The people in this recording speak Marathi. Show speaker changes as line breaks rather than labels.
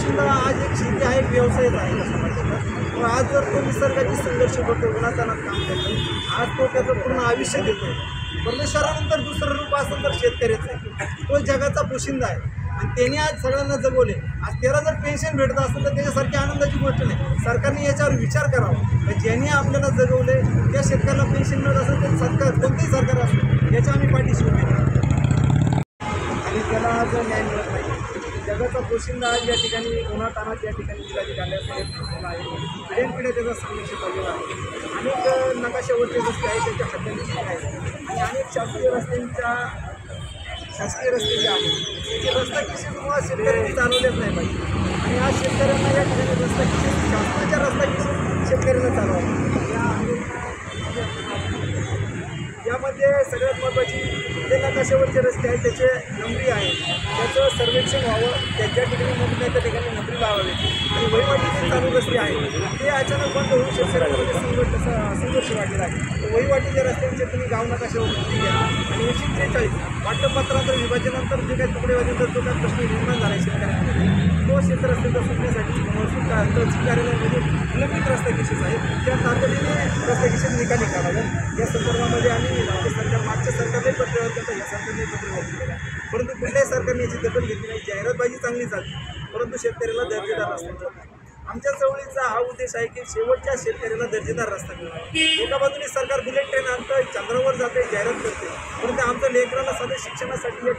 पोशिंदा आज एक शेती आहे, एक व्यवसायच आहे समाजाचा. आज जर तो निसर्गाची संघर्ष करतो, उन्हातानात काम करतो, आज तो त्याचं पूर्ण आयुष्य देतो. परमेश्वरानंतर दुसरं रूप असेल तर शेतकऱ्याचं आहे. तो जगाचा पोशिंदा आहे आणि त्याने आज सगळ्यांना जगवले. आज त्याला जर पेन्शन भेटत असेल तर त्याच्यासारखी आनंदाची गोष्ट नाही. सरकारने याच्यावर विचार करावा तर ज्यांनी आपल्याला जगवले त्या शेतकऱ्याला पेन्शन मिळत असेल तर सरकार कोणतेही सरकार असेल याच्या आम्ही पाठीशी उभे राहू. आणि त्याला आज न्याय मिळत नाही. जगाचा पोशिंदा आज या ठिकाणी उन्हातानात या ठिकाणी जिल्हाधिकारी आहे. पिढ्यानपिढ्या त्याचा संघर्ष चाललेला आहे. अनेक नकाशावरचे रस्ते आहेत त्याच्या हद्दीचे आहेत आणि अनेक शासकीय रस्ते जे आहेत त्याचे रस्ता किशी मुळात शेतकऱ्यांनी चालवलेच नाही पाहिजे. आणि आज शेतकऱ्यांना या ठिकाणी रस्ता किशी शासनाच्या रस्ता किशी शेतकऱ्यांना चालवावा. यामध्ये सगळ्यात महत्त्वाची जे नकाशावरचे रस्ते आहेत त्याचे नंबरी आहेत, त्याचं सर्वेक्षण व्हावं. त्याच्या ठिकाणी नंबरी नाही त्या ठिकाणी नंबरी लावावे. आणि वहिवाटीचे चालू रस्ते आहेत ते अचानक बंद होऊन शेतकऱ्यांमध्ये संघर्ष वाढलेला आहे. वहिवाटीच्या रस्त्यांचे तुम्ही गाव नकाशावर घ्या आणि 1943 वाटपपत्रांतर विभाजनानंतर जे काही तुकडेवादीनंतर जो काही प्रश्न निर्माण झाला आहे शेतकऱ्यांमध्ये तो शेतरस्त्यांचा सुटण्यासाठी महसूल तहसील कार्यालयामध्ये निलंबित रस्ता केसेस आहेत त्या तातडीने रस्ता केसेस निकाली काढाव्यात. या संदर्भामध्ये आम्ही राज्य सरकार मागच्या सरकारने पत्र करता या सरकारने पत्र केलेलं आहे. परंतु कुठल्याही सरकारने याची दखल घेतली नाही. जाहिरातबाजी चांगली चालली परंतु शेतकऱ्याला दर्जेदार रस्ता मिळत नाही. आमच्या चळवळीचा हा उद्देश आहे की शेवटच्या शेतकऱ्याला दर्जेदार रस्ता मिळावा. एका बाजूने सरकार बुलेट ट्रेन आणतं, चंद्रावर जाते, जाहिरात करते, परंतु आमच्या लेकराला साधे शिक्षणासाठी या